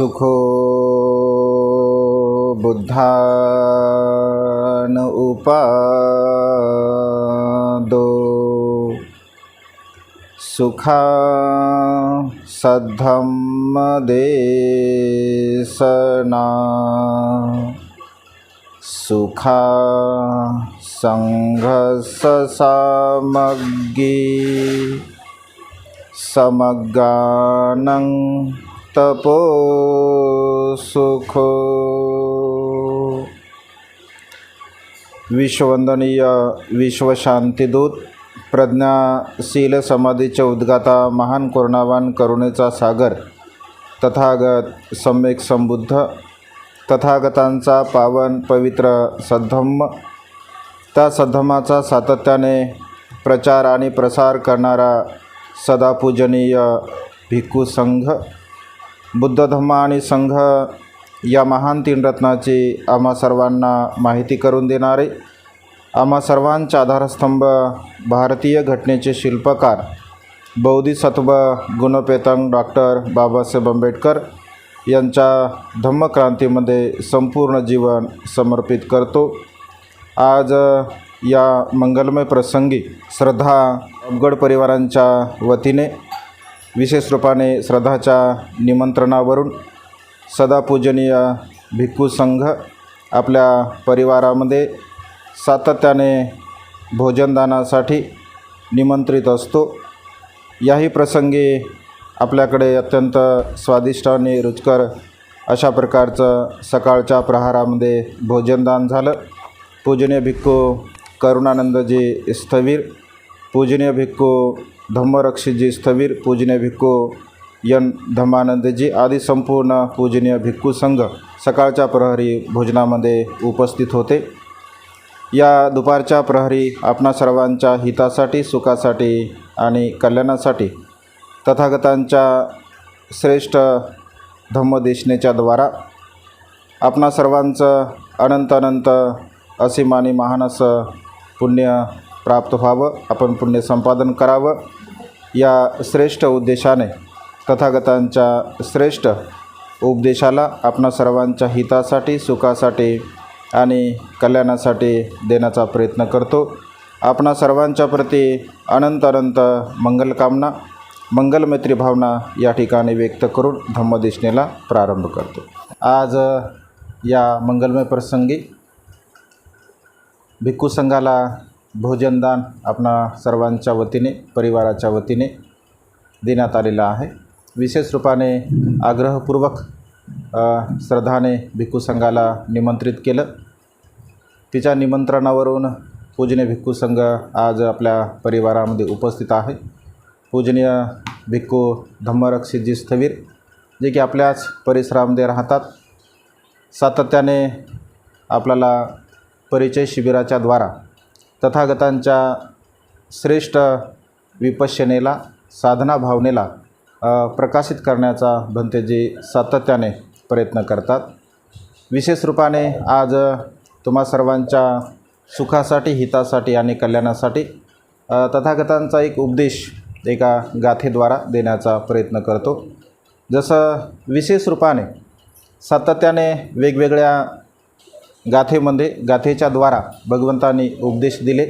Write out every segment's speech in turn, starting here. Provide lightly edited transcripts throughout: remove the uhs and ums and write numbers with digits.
सुखो बुद्धान उपादो सुखा सद्धम्मदेशना सुखा संघससामग्गी समगानं तपो सुखो। विश्ववंदनीय विश्वशांतीदूत प्रज्ञाशील समाधीचे उद्गाता महान करुणावान करुणेचा सागर तथागत सम्यक संबुद्ध तथागतांचा पावन पवित्र सद्धम्म, त्या सद्धम्माचा सातत्याने प्रचार आणि प्रसार करणारा सदा पूजनीय भिक्खू संघ, बुद्ध धम्म आणि संघ या महान तीन रत्नाची आम्हा सर्वांना माहिती करून देणारे, आम्हा सर्वांचा आधारस्तंभ भारतीय घटनेचे शिल्पकार बोधिसत्व गुणपेतंग डॉक्टर बाबासाहेब आंबेडकर यांच्या धम्मक्रांतीमध्ये संपूर्ण जीवन समर्पित करतो। आज या मंगलमय प्रसंगी श्रद्धा अपगड परिवारांच्या वतीने विशेष रूपाने श्रद्धाच्या निमंत्रणावरून सदा पूजनीय भिक्खू संघ आपल्या परिवारामध्ये सातत्याने भोजनदानासाठी निमंत्रित असतो। याही प्रसंगी आपल्याकडे अत्यंत स्वादिष्ट आणि रुचकर अशा प्रकारचं सकाळच्या प्रहारामध्ये भोजनदान झालं। पूजनीय भिक्खू करुणानंदजी स्थवीर, पूजनीय भिक्खू धम्मरक्षितजी स्थवीर, पूजनीय भिक्खू यन धम्मानंदजी आदी संपूर्ण पूजनीय भिक्खू संघ सकाळच्या प्रहरी भोजनामध्ये उपस्थित होते। या दुपारच्या प्रहरी आपणा सर्वांच्या हितासाठी, सुखासाठी आणि कल्याणासाठी तथागतांच्या श्रेष्ठ धम्मदेशनेच्या द्वारा आपणा सर्वांचं अनंत अनंत असीम आणि महान असं पुण्य प्राप्त व्हावं, आपण पुण्य संपादन करावं या श्रेष्ठ उद्देशाने तथागतांच्या श्रेष्ठ उपदेशाला आपणा सर्वांच्या हितासाठी, सुखासाठी आणि कल्याणासाठी देण्याचा प्रयत्न करतो। आपणा सर्वांच्या प्रती अनंत अनंत मंगलकामना, मंगलमैत्री भावना या ठिकाणी व्यक्त करून धम्मदेशनेला प्रारंभ करतो। आज या मंगलमय प्रसंगी भिक्खू संघाला भोजनदान आपणा सर्वांच्या वतीने, परिवाराच्या वतीने देण्यात आलेला आहे। विशेष रूपाने आग्रहपूर्वक श्रद्धाने भिक्खू संघाला निमंत्रित केलं। तिच्या निमंत्रणावरून पूजनीय भिक्खू संघ आज आपल्या परिवारामध्ये उपस्थित आहे। पूजनीय भिक्खू धम्मरक्षितजी स्थवीर जे की आपल्याच परिसरामध्ये राहतात, सातत्याने आपल्याला परिचय शिबिराच्या द्वारा तथागतांच्या श्रेष्ठ विपश्यनेला, साधना भावनेला प्रकाशित करण्याचा भंतेजी सातत्याने प्रयत्न करतात। विशेष रूपाने आज तुम्हा सर्वांच्या सुखासाठी, हितासाठी आणि कल्याणासाठी तथागतांचा एक उपदेश एका गाथेद्वारा देण्याचा प्रयत्न करतो। जसं विशेष रूपाने सातत्याने वेगवेगळ्या गाथेच्या द्वारा भगवंतांनी उपदेश दिले।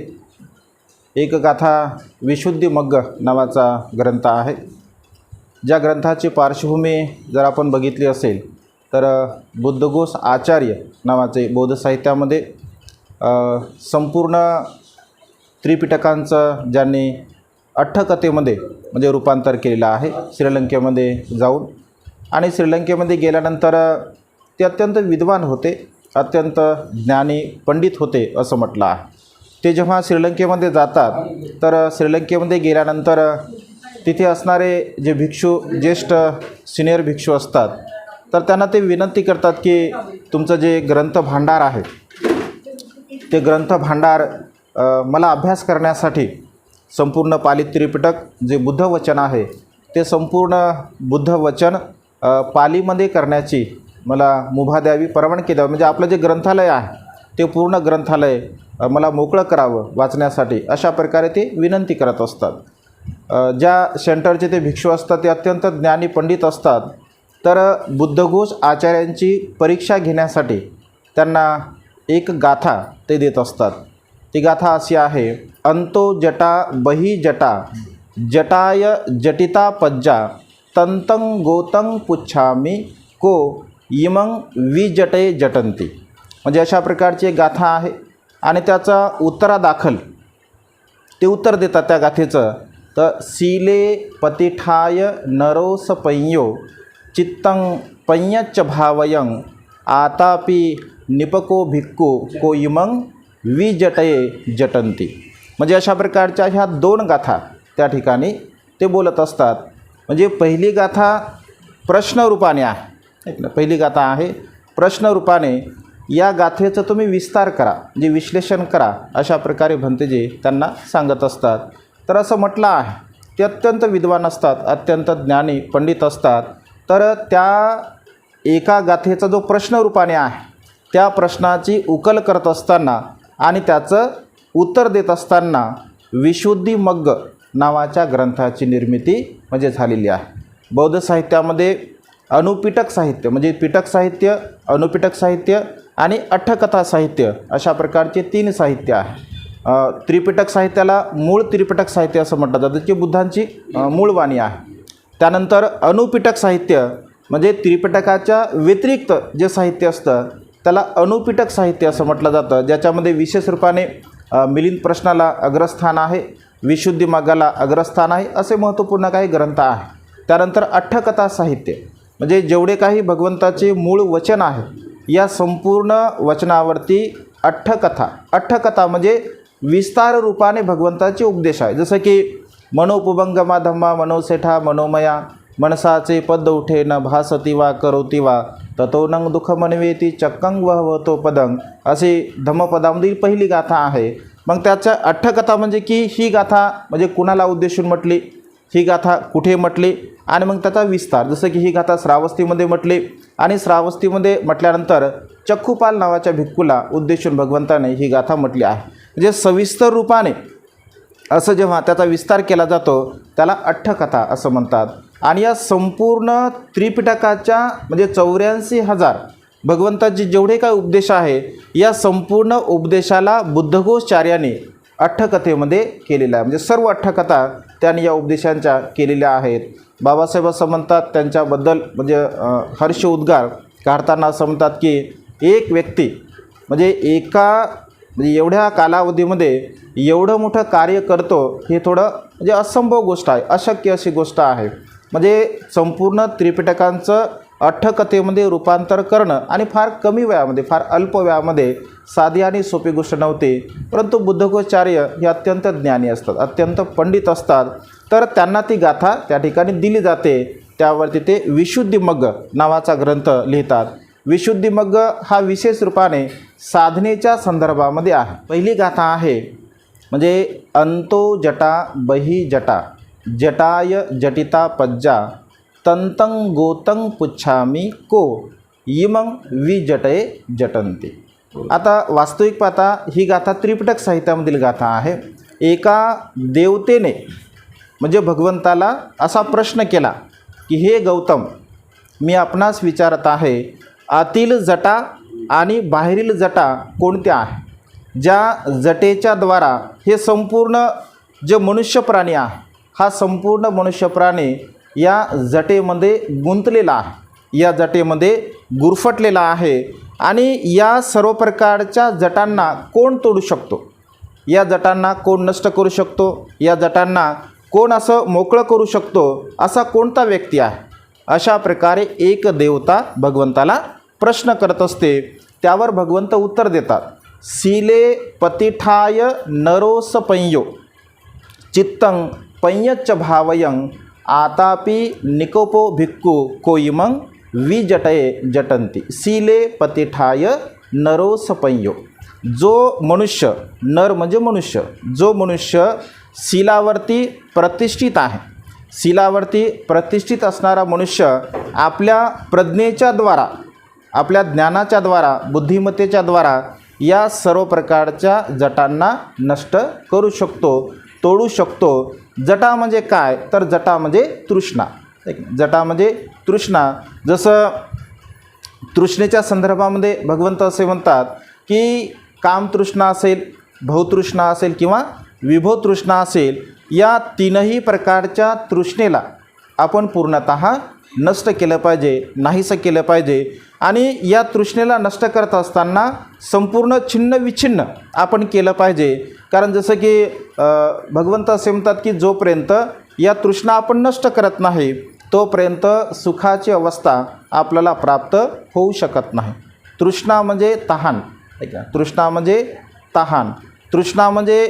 एक गाथा विशुद्धी मग्ग नावाचा ग्रंथ आहे, ज्या ग्रंथाची पार्श्वभूमी जर आपण बघितली असेल तर बुद्धघोष आचार्य नावाचे बौद्ध साहित्यामध्ये संपूर्ण त्रिपिटकांचं ज्यांनी अठ्ठकथेमध्ये म्हणजे रूपांतर केलेलं आहे श्रीलंकेमध्ये जाऊन, आणि श्रीलंकेमध्ये गेल्यानंतर ते अत्यंत विद्वान होते, अत्यंत ज्ञानी पंडित होते असं म्हटलं आहे। ते जेव्हा श्रीलंकेमध्ये जातात तर श्रीलंकेमध्ये गेल्यानंतर तिथे असणारे जे भिक्षू, ज्येष्ठ सिनियर भिक्षू असतात, तर त्यांना ते विनंती करतात की तुमचं जे ग्रंथ भांडार आहे ते ग्रंथ भांडार मला अभ्यास करण्यासाठी संपूर्ण पाली त्रिपिटक जे बुद्ध वचन आहे ते संपूर्ण बुद्ध वचन पालीमध्ये करण्याची मला मुभा द्यावी, परवानगी द्यावी, म्हणजे आपलं जे ग्रंथालय आहे ते पूर्ण ग्रंथालय मला मोकळं करावं वाचण्यासाठी, अशा प्रकारे ते विनंती करत असतात। ज्या सेंटरचे ते भिक्षू असतात ते अत्यंत ज्ञानी पंडित असतात तर बुद्धघोष आचार्यांची परीक्षा घेण्यासाठी त्यांना एक गाथा ते देत असतात. ती गाथा अशी आहे, अंतो जटा बही जटा जटाय जटिता पज्जा तंतं गोतं पुच्छामी को इमं विजटे जटंती. म्हणजे अशा प्रकारची एक गाथा आहे आणि त्याचा उत्तरादाखल ते उत्तर देतात त्या गाथेचं. तर सीले पतिठाय नरोसपंयो चित्तं पय्यच्च भावयं आतापि निपको भिक्कू को इमं विजटये जटंती. म्हणजे अशा प्रकारच्या ह्या दोन गाथा त्या ठिकाणी ते बोलत असतात. म्हणजे पहिली गाथा प्रश्नरूपाने आहे, पहिली गाथा आहे प्रश्नरूपाने. या गाथेचं तुम्ही विस्तार करा, म्हणजे विश्लेषण करा, अशा प्रकारे भंतेजी त्यांना सांगत असतात. तर असं म्हटलं आहे ते अत्यंत विद्वान असतात, अत्यंत ज्ञानी पंडित असतात. तर त्या एका गाथेचा जो प्रश्नरूपाने आहे त्या प्रश्नाची उकल करत असताना आणि त्याचं उत्तर देत असताना विशुद्धीमग्ग नावाच्या ग्रंथाची निर्मिती म्हणजे झालेली आहे. बौद्ध साहित्यामध्ये अनुपिटक साहित्य म्हणजे पिटक साहित्य, अनुपिटक साहित्य आणि अठ्ठकथा साहित्य अशा प्रकारचे 3 साहित्य आहे. त्रिपिटक साहित्याला मूळ त्रिपिटक साहित्य असं म्हटलं जातं, जी बुद्धांची मूळ वाणी आहे. त्यानंतर अनुपिटक साहित्य म्हणजे त्रिपिटकाच्या व्यतिरिक्त जे साहित्य असतं त्याला अनुपिटक साहित्य असं म्हटलं जातं, ज्याच्यामध्ये विशेष रूपाने मिलिंद प्रश्नाला अग्रस्थान आहे, विशुद्धी मार्गाला अग्रस्थान आहे, असे महत्त्वपूर्ण काही ग्रंथ आहे. त्यानंतर अठ्ठकथा साहित्य म्हणजे जेवढे काही भगवंताचे मूळ वचन आहे या संपूर्ण वचनावरती अठ्ठकथा म्हणजे विस्तार रूपाने भगवंताचे उपदेश आहे. जसं की मनोपुभंगमा धम्मा मनोसेठा मनोमया मनसाचे पद उठे न भासती वा करोती वा ततो नंग दुःख मनवेती चक्कंग वहवतो पदंग, असे धम्मपदामधील पहिली गाथा आहे. मग त्याच्या अठ्ठकथा म्हणजे की ही गाथा म्हणजे कुणाला उद्देशून म्हटली, ही गाथा कुठे म्हटली आणि मग त्याचा विस्तार. जसं की ही गाथा श्रावस्तीमध्ये म्हटली आणि श्रावस्तीमध्ये म्हटल्यानंतर चक्खुपाल नावाच्या भिक्खूला उद्देशून भगवंताने ही गाथा म्हटली आहे. म्हणजे सविस्तर रूपाने असं जेव्हा त्याचा विस्तार केला जातो त्याला अठ्ठकथा असं म्हणतात. आणि या संपूर्ण त्रिपिटकाच्या म्हणजे 84,000 भगवंताचे जेवढे काही उपदेश आहे या संपूर्ण उपदेशाला बुद्धघोषाचार्यांनी अठ्ठकथेमध्ये केलेला आहे. म्हणजे सर्व अठ्ठकथा त्यांनी या उपदेशांच्या केलेल्या आहेत. बाबासाहेब असं म्हणतात त्यांच्याबद्दल म्हणजे हर्ष उद्गार काढताना असं म्हणतात की एक व्यक्ती म्हणजे म्हणजे एवढ्या कालावधीमध्ये एवढं मोठं कार्य करतो हे थोडं म्हणजे असंभव गोष्ट आहे, अशक्य अशी गोष्ट आहे. म्हणजे संपूर्ण त्रिपिटकांचं अठ्ठकथेमध्ये रूपांतर करणं आणि फार कमी वेळामध्ये, फार अल्प वेळामध्ये साधी आणि सोपी गोष्ट नव्हती. परंतु बुद्धघोषाचार्य हे अत्यंत ज्ञानी असतात, अत्यंत पंडित असतात. तर त्यांना ती गाथा त्या ठिकाणी दिली जाते. त्यावरती ते विशुद्धीमग्ग नावाचा ग्रंथ लिहितात. विशुद्धीमग्ग हा विशेष रूपाने साधनेच्या संदर्भामध्ये आहे. पहिली गाथा आहे म्हणजे अंतो जटा बही जटा जटाय जटिता पज्जा तंतं गोतं पुच्छामी को इमं विजटये जटंती. आता वास्तविक पाहता ही गाथा त्रिपिटक साहित्यामधील गाथा आहे. एका देवतेने म्हणजे भगवंताला असा प्रश्न केला की हे गौतम, मी आपणास विचारत आहे आतील जटा आणि बाहेरील जटा कोणत्या आहे, ज्या जटेच्या द्वारा हे संपूर्ण जे मनुष्य प्राणी आहे हा संपूर्ण मनुष्य प्राणी या जटेमध्ये गुंतलेला आहे, या जटेमध्ये गुरफटलेला आहे. आणि या सर्व प्रकारच्या जटांना कोण तोडू शकतो, या जटांना कोण नष्ट करू शकतो, या जटांना कोण असं मोकळं करू शकतो, असा कोणता व्यक्ती आहे. अशा प्रकारे एक देवता भगवंताला प्रश्न करत असते. त्यावर भगवंत उत्तर देतात, सीले पतिठाय नरोसपंयो चित्तं पय्यच्च भावयं आतापि निकोपो भिक्खू को इमं विजटये जटंती. सीले पतिठाय नरोसपंयो, जो मनुष्य, नर म्हणजे मनुष्य, जो मनुष्य शीलावरती प्रतिष्ठित आहे, शीलावरती प्रतिष्ठित असणारा मनुष्य आपल्या प्रज्ञेच्या द्वारा, आपल्या ज्ञानाच्या द्वारा, बुद्धिमत्तेच्या द्वारा या सर्व प्रकारच्या जटांना नष्ट करू शकतो, तोडू शकतो. जटा म्हणजे काय, तर जटा म्हणजे तृष्णा. जटा म्हणजे तृष्णा. जसं तृष्णेच्या संदर्भामध्ये भगवंत असे म्हणतात की कामतृष्णा असेल, भवतृष्णा असेल किंवा विभवतृष्णा असेल, या तीनही प्रकारच्या तृष्णेला आपण पूर्णतः नष्ट केलं पाहिजे, नाहीसं केलं पाहिजे. आणि या तृष्णेला नष्ट करत असताना संपूर्ण छिन्न विछिन्न आपण केलं पाहिजे. कारण जसं की भगवंत असे म्हणतात की जोपर्यंत या तृष्णा आपण नष्ट करत नाही तोपर्यंत सुखाची अवस्था आपल्याला प्राप्त होऊ शकत नाही. तृष्णा म्हणजे तहान, तृष्णा म्हणजे तहान. तृष्णा म्हणजे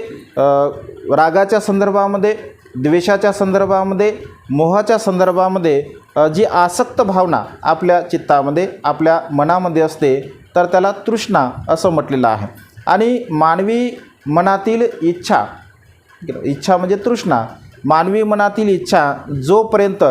रागाच्या संदर्भामध्ये, द्वेषाच्या संदर्भामध्ये, मोहाच्या संदर्भामध्ये जी आसक्त भावना आपल्या चित्तामध्ये, आपल्या मनामध्ये असते तर त्याला तृष्णा असं म्हटलेलं आहे. आणि मानवी मनातील इच्छा, इच्छा म्हणजे तृष्णा, मानवी मनातील इच्छा जोपर्यंत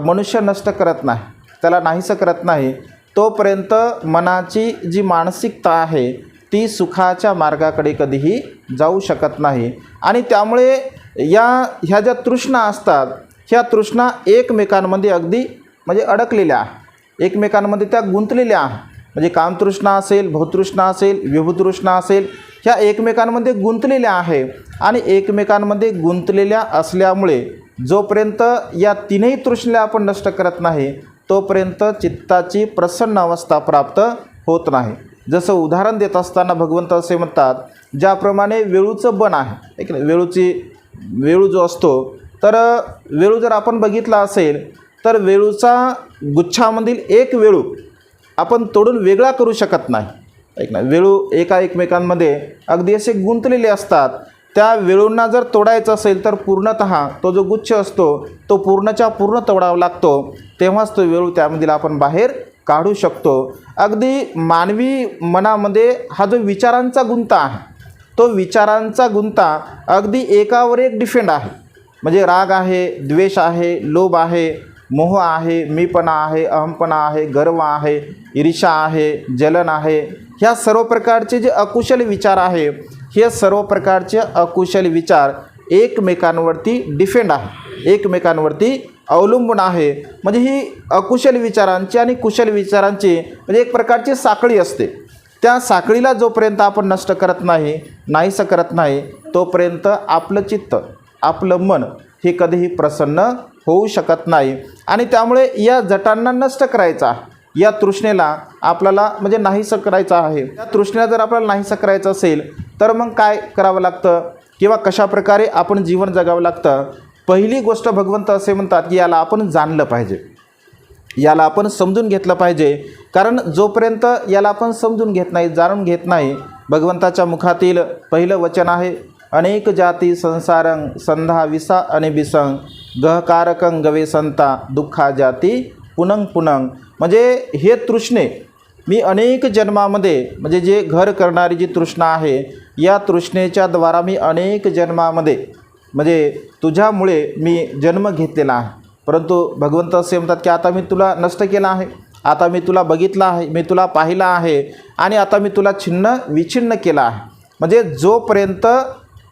मनुष्य नष्ट करत नाही, त्याला नाहीसं करत नाही, तोपर्यंत मनाची जी मानसिकता आहे ती सुखाच्या मार्गाकडे कधीही जाऊ शकत नाही. आणि त्यामुळे ह्या ज्या तृष्णा असतात ह्या तृष्णा एकमेकांमध्ये अगदी म्हणजे अडकलेल्या आहे, एकमेकांमध्ये त्या गुंतलेल्या आहे. म्हणजे कामतृष्णा असेल, भवतृष्णा असेल, विभवतृष्णा असेल, ह्या एकमेकांमध्ये गुंतलेल्या आहे. आणि एकमेकांमध्ये गुंतलेल्या असल्यामुळे जोपर्यंत या तीनही तृष्णेला आपण नष्ट करत नाही तोपर्यंत चित्ताची प्रसन्न अवस्था प्राप्त होत नाही. जसं उदाहरण देत असताना भगवंत असे म्हणतात, ज्याप्रमाणे वेळूचं बन आहे, वेळू जो असतो, तर वेळू जर आपण बघितला असेल तर वेळूचा गुच्छामधील एक वेळू आपण तोडून वेगळा करू शकत नाही. वेळू एकमेकांमध्ये अगदी असे गुंतलेले असतात. त्या वेळूंना जर तोडायचं असेल तर पूर्णतः तो जो गुच्छ असतो तो पूर्णच्या पूर्ण तोडावा लागतो, तेव्हाच तो वेळू त्यामधील आपण बाहेर काढू शकतो. अगदी मानवी मनामध्ये हा जो विचारांचा गुंता आहे तो विचारांचा गुंता अगदी एकावर एक डिपेंड आहे. म्हणजे राग आहे, द्वेष आहे, लोभ आहे, मोह आहे, मीपणा आहे, अहमपणा आहे, गर्व आहे, ईर्ष्या आहे, जलन आहे, ह्या सर्व प्रकारचे जे अकुशल विचार आहे, हे सर्व प्रकारचे अकुशल विचार एकमेकांवरती डिपेंड आहे, एकमेकांवरती अवलंबून आहे. म्हणजे ही अकुशल विचारांची आणि कुशल विचारांची म्हणजे एक प्रकारची साखळी असते. त्या साखळीला जोपर्यंत आपण नष्ट करत नाही, नाहीसं करत नाही, तोपर्यंत आपलं चित्त, आपलं मन हे कधीही प्रसन्न होऊ शकत नाही. आणि त्यामुळे या जटांना नष्ट करायचा, या तृष्णेला आपल्याला म्हणजे नाहीसं करायचं आहे. या तृष्णेला जर आपल्याला नाहीसं करायचं असेल तर मग काय करावं लागतं किंवा कशाप्रकारे आपण जीवन जगावं लागतं. पहिली गोष्ट भगवंत असे म्हणतात की याला आपण जाणलं पाहिजे, याला आपण समजून घेतलं पाहिजे. कारण जोपर्यंत याला आपण समजून घेत नाही, जाणून घेत नाही, भगवंताच्या मुखातील पहिलं वचन आहे, अनेक जाती संसारं संधा विसा अनिबिसंग गहकारकं गवे संता दुःखा जाती पुनंग पुनंग. म्हणजे हे तृष्णे मी अनेक जन्मामध्ये, म्हणजे जे घर करणारी जी तृष्णा आहे या तृष्णेच्या द्वारा मी अनेक जन्मामध्ये म्हणजे तुझ्यामुळे मी जन्म घेतलेला आहे. परंतु भगवंत असे म्हणतात की आता मी तुला नष्ट केला आहे, आता मी तुला बघितलं आहे, मी तुला पाहिलं आहे आणि आता मी तुला छिन्न विछिन्न केलं आहे. म्हणजे जोपर्यंत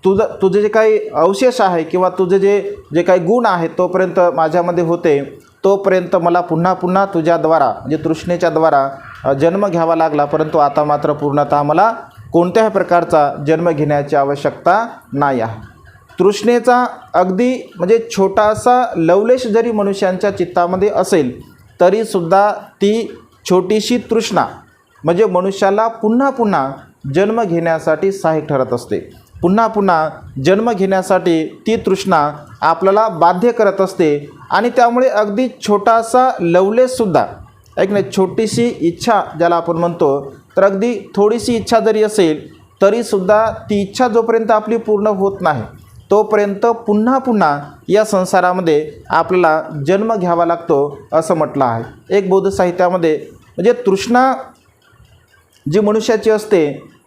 तुझे जे काही अवशेष आहे किंवा तुझे जे काही गुण आहेत तोपर्यंत माझ्यामध्ये होते, तोपर्यंत मला पुन्हा पुन्हा तुझ्याद्वारा म्हणजे तृष्णेच्या द्वारा जन्म घ्यावा लागला. परंतु आता मात्र पूर्णतः मला कोणत्याही प्रकारचा जन्म घेण्याची आवश्यकता नाही आहे. तृष्णेचा अगदी म्हणजे छोटासा लवलेश जरी मनुष्यांच्या चित्तामध्ये असेल तरीसुद्धा ती छोटीशी तृष्णा म्हणजे मनुष्याला पुन्हा पुन्हा जन्म घेण्यासाठी सहाय्यक ठरत असते. पुन्हा पुन्हा जन्म घेण्यासाठी ती तृष्णा आपल्याला बाध्य करत असते. आणि त्यामुळे अगदी छोटासा लवलेशसुद्धा छोटीशी इच्छा ज्याला आपण म्हणतो, तर अगदी थोडीशी इच्छा जरी असेल तरीसुद्धा ती इच्छा जोपर्यंत आपली पूर्ण होत नाही तोपर्यंत पुन्हा पुन्हा या संसारामध्ये आपल्याला जन्म घ्यावा लागतो असं म्हटलं आहे. एक बौद्ध साहित्यामध्ये म्हणजे तृष्णा जी मनुष्याची असते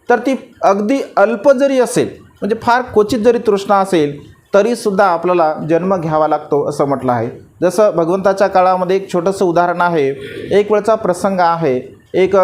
तर ती अगदी अल्प जरी असेल, म्हणजे फार क्वचित जरी तृष्णा असेल तरीसुद्धा आपल्याला जन्म घ्यावा लागतो असं म्हटलं आहे. जसं भगवंताच्या काळामध्ये एक छोटंसं उदाहरण आहे. एक वेळचा प्रसंग आहे. एक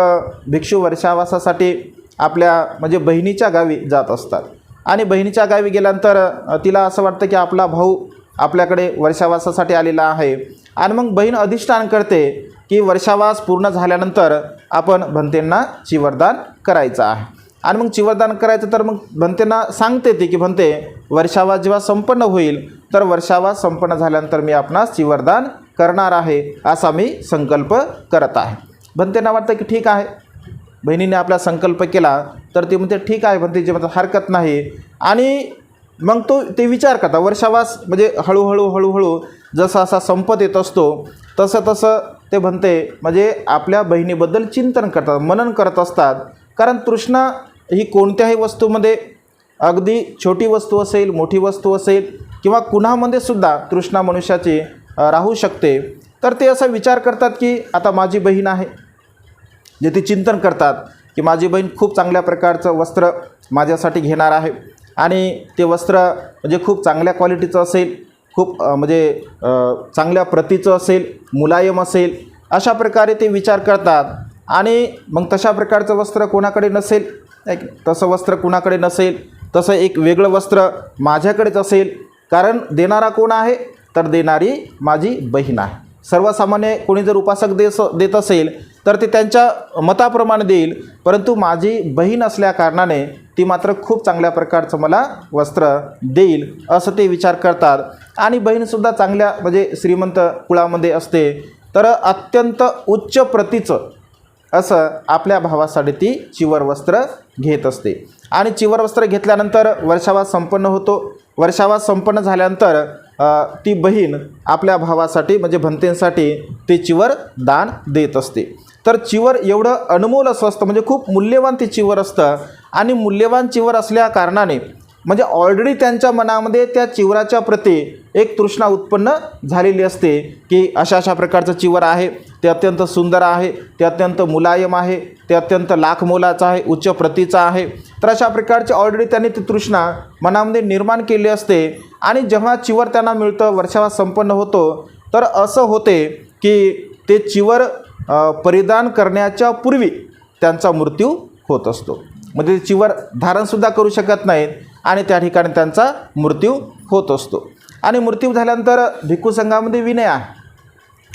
भिक्षू वर्षावासासाठी आपल्या म्हणजे बहिणीच्या गावी जात असतात आणि बहिणीच्या गावी गेल्यानंतर तिला असं वाटतं की आपला भाऊ आपल्याकडे वर्षावासासाठी आलेला आहे आणि मग बहीण अधिष्ठान करते की वर्षावास पूर्ण झाल्यानंतर आपण भंतेंना चिवरदान करायचं आहे. आणि मग चिवरदान करायचं तर मग भंतेंना सांगते ती की भंते वर्षावास जेव्हा संपन्न होईल तर वर्षावास संपन्न झाल्यानंतर मी आपणास चिवरदान करणार आहे असा मी संकल्प करत आहे. भंतेंना वाटतं की ठीक आहे, बहिणीने आपला संकल्प केला तर ती म्हणते ठीक आहे भंतेची म्हणजे हरकत नाही. आणि मग ते विचार करता वर्षावास म्हणजे हळूहळू जसा असा संपत येत असतो तसं ते भंते म्हणजे आपल्या बहिणीबद्दल चिंतन करतात, मनन करत असतात. कारण तृष्णा ही कोणत्याही वस्तूमध्ये, अगदी छोटी वस्तू असेल, मोठी वस्तू असेल किंवा कुणामध्ये सुद्धा तृष्णा मनुष्याची राहू शकते. तर ते असा विचार करतात की आता माझी बहीण आहे, जे ते चिंतन करतात की माझी बहीण खूप चांगल्या प्रकारचं वस्त्र माझ्यासाठी घेणार आहे आणि ते वस्त्र म्हणजे खूप चांगल्या क्वालिटीचं असेल, खूप म्हणजे चांगल्या प्रतीचं असेल, मुलायम असेल, अशा प्रकारे ते विचार करतात. आणि मग तशा प्रकारचं वस्त्र कोणाकडे नसेल, तसं वस्त्र कुणाकडे नसेल, तसं एक वेगळं वस्त्र माझ्याकडेच असेल. कारण देणारा कोण आहे तर देणारी माझी बहीण आहे. सर्वसामान्य कोणी जर उपासक देत असेल तर ते त्यांच्या मताप्रमाणे देईल, परंतु माझी बहीण असल्या कारणाने ती मात्र खूप चांगल्या प्रकारचं मला वस्त्र देईल असं ते विचार करतात. आणि बहीणसुद्धा चांगल्या म्हणजे श्रीमंत कुळामध्ये असते, तर अत्यंत उच्च प्रतीचं असं आपल्या भावासाठी ती चिवर वस्त्र घेत असते. आणि चिवर वस्त्र घेतल्यानंतर वर्षावास संपन्न होतो. वर्षावास संपन्न झाल्यानंतर ती बहीण आपल्या भावासाठी म्हणजे भंतेंसाठी ते चिवर दान देत असते. तर चिवर एवढं अनमोल असं असतं, म्हणजे खूप मूल्यवान ते चिवर असतं. आणि मूल्यवान चिवर असल्या कारणाने म्हणजे ऑलरेडी त्यांच्या मनामध्ये त्या चिवराच्या प्रती एक तृष्णा उत्पन्न झालेली असते की अशा प्रकारचं चिवर आहे, ते अत्यंत सुंदर आहे, ते अत्यंत मुलायम आहे, ते अत्यंत लाख मोलाचं आहे, उच्च प्रतीचं आहे. तर अशा प्रकारचे ऑलरेडी त्यांनी ती तृष्णा मनामध्ये निर्माण केली असते. आणि जेव्हा चिवर त्यांना मिळतं, वर्षावास संपन्न होतो, तर असं होते की ते चिवर परिधान करण्याच्या पूर्वी त्यांचा मृत्यू होत असतो. म्हणजे ते चिवर धारणसुद्धा करू शकत नाहीत आणि त्या ठिकाणी त्यांचा मृत्यू होत असतो. आणि मृत्यू झाल्यानंतर भिक्खू संघामध्ये विनय आहे.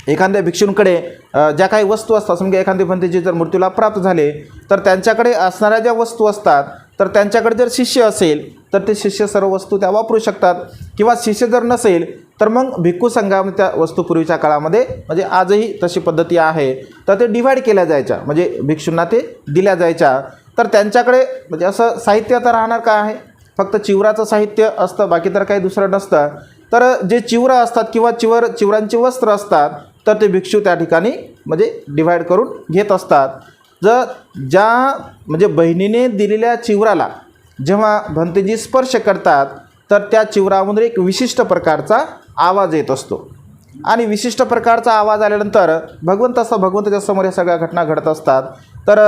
एखाद्या भिक्षूंकडे ज्या काही वस्तू असतात, समजा एखादी भंतेची जर मृत्यूला प्राप्त झाले तर त्यांच्याकडे असणाऱ्या ज्या वस्तू असतात, तर त्यांच्याकडे जर शिष्य असेल तर ते शिष्य सर्व वस्तू त्या वापरू शकतात. किंवा शिष्य जर नसेल तर मग भिक्खू संघामध्ये त्या वस्तू पूर्वीच्या काळामध्ये म्हणजे आजही तशी पद्धती आहे, तर ते डिव्हाइड केल्या जायच्या, म्हणजे भिक्षूंना ते दिल्या जायच्या. तर त्यांच्याकडे म्हणजे असं साहित्य आता राहणार काय आहे, फक्त चिवराचं साहित्य असतं, बाकी तर काही दुसरं नसतं. तर जे चिवरं असतात किंवा चिवरांची वस्त्र असतात तर ते भिक्षू त्या ठिकाणी म्हणजे डिव्हाइड करून घेत असतात. ज्या म्हणजे बहिणीने दिलेल्या चिवराला जेव्हा भंतेजी स्पर्श करतात तर त्या चिवरामधून एक विशिष्ट प्रकारचा आवाज येत असतो. आणि विशिष्ट प्रकारचा आवाज आल्यानंतर भगवंताच्या समोर या सगळ्या घटना घडत असतात. तर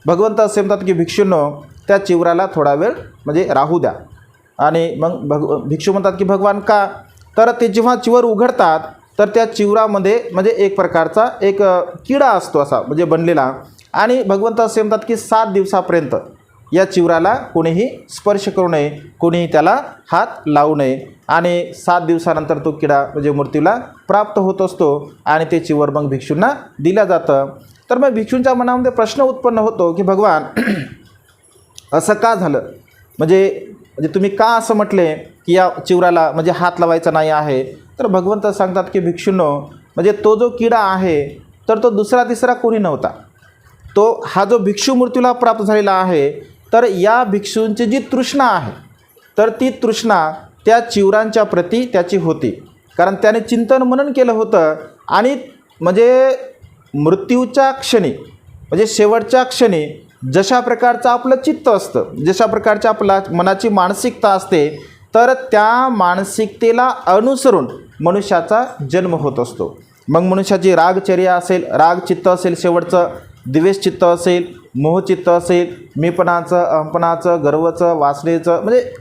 भगवंत असे म्हणतात की भिक्षूंनो त्या चिवराला थोडा वेळ म्हणजे राहू द्या. आणि मग भिक्षू म्हणतात की भगवान का, तर ते जेव्हा चिवर उघडतात तर त्या चिवरामध्ये म्हणजे एक प्रकारचा एक किडा असतो असा म्हणजे बनलेला. आणि भगवंत असे म्हणतात की 7 दिवसापर्यंत या चिवराला कोणीही स्पर्श करू नये, कोणीही त्याला हात लावू नये. आणि 7 दिवसानंतर तो किडा म्हणजे मृत्यूला प्राप्त होत असतो आणि ते चिवर मग भिक्षूंना दिलं जातं. तर मग भिक्षूंच्या मनामध्ये प्रश्न उत्पन्न होतो की भगवान असं का झालं, म्हणजे तुम्ही का असं म्हटले की या चिवराला म्हणजे हात लावायचा नाही आहे. तर भगवंत सांगतात की भिक्षूंनो म्हणजे तो जो किडा आहे तर तो दुसरा तिसरा कोणी नव्हता, तो हा जो भिक्षू मृत्यूला प्राप्त झालेला आहे. तर या भिक्षूंची जी तृष्णा आहे तर ती तृष्णा त्या चिवरांच्या प्रती त्याची होती, कारण त्याने चिंतन मनन केलं होतं. आणि म्हणजे मृत्यूच्या क्षणी म्हणजे शेवटच्या क्षणी जशा प्रकारचं आपलं चित्त असतं, जशा प्रकारच्या आपला मनाची मानसिकता असते, तर त्या मानसिकतेला अनुसरून मनुष्याचा जन्म होत असतो. मग मनुष्याची रागचर्या असेल, रागचित्त असेल, शेवटचं द्वेषचित्त असेल, मोहचित्त असेल, मीपणाचं, अहंपणाचं, गर्वाचं, वासनेचं म्हणजे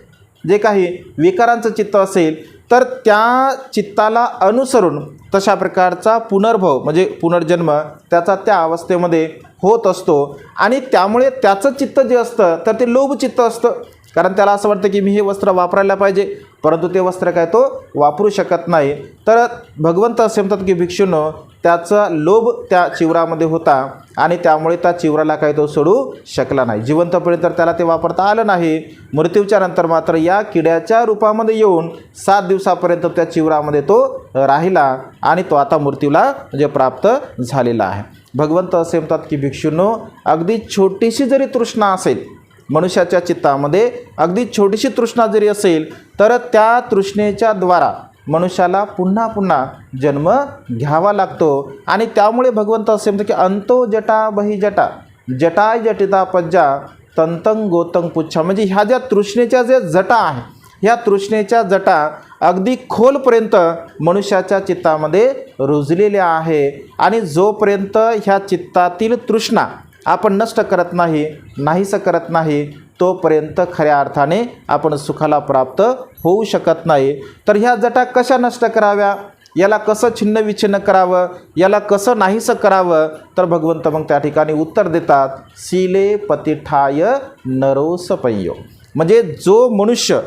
जे काही विकारांचं चित्त असेल, तर त्या चित्ताला अनुसरून तशा प्रकारचा पुनर्भव म्हणजे पुनर्जन्म त्याचा त्या अवस्थेमध्ये होत असतो. आणि त्यामुळे त्याचं चित्त जे असतं तर ते लोभचित्त असतं. कारण त्याला असं वाटतं की मी हे वस्त्र वापरायला पाहिजे, परंतु ते वस्त्र काय तो वापरू शकत नाही. तर भगवंत असे म्हणतात की भिक्षूंनो, त्याचा लोभ त्या चिवरामध्ये होता आणि त्यामुळे त्या चिवराला काही तो सोडू शकला नाही. जिवंतपणे तर त्याला ते वापरता आलं नाही. मृत्यूच्या नंतर मात्र या किड्याच्या रूपामध्ये येऊन 7 दिवसापर्यंत त्या चिवरामध्ये तो राहिला आणि तो आता मृत्यूला म्हणजे प्राप्त झालेला आहे. भगवंत असे म्हणतात की भिक्षूंनो, अगदी छोटीशी जरी तृष्णा असेल मनुष्याच्या चित्तामध्ये, अगदी छोटीशी तृष्णा जरी असेल तर त्या तृष्णेच्या द्वारा मनुष्याला पुन्हा पुन्हा जन्म घ्यावा लागतो. आणि त्यामुळे भगवंत असे म्हणतात की अंतो जटा बही जटा जटाय जटिता पज्जा तंतं गोतं पुच्छा. म्हणजे ह्या ज्या तृष्णेच्या ज्या जटा आहे, ह्या तृष्णेच्या जटा अगदी खोलपर्यंत मनुष्याच्या चित्तामध्ये रुजलेल्या आहे. आणि जोपर्यंत ह्या चित्तातील तृष्णा आपण नष्ट करत नाही, नाहीसं करत नाही, तोपर्यंत खऱ्या अर्थाने आपण सुखाला प्राप्त होऊ शकत नाही. तर ह्या जटा कशा नष्ट कराव्या, याला कसं छिन्न विच्छिन्न करावं, याला कसं नाहीसं करावं, तर भगवंत मग त्या ठिकाणी उत्तर देतात, सीले पतिठाय नरोसपय्यो. म्हणजे जो मनुष्य,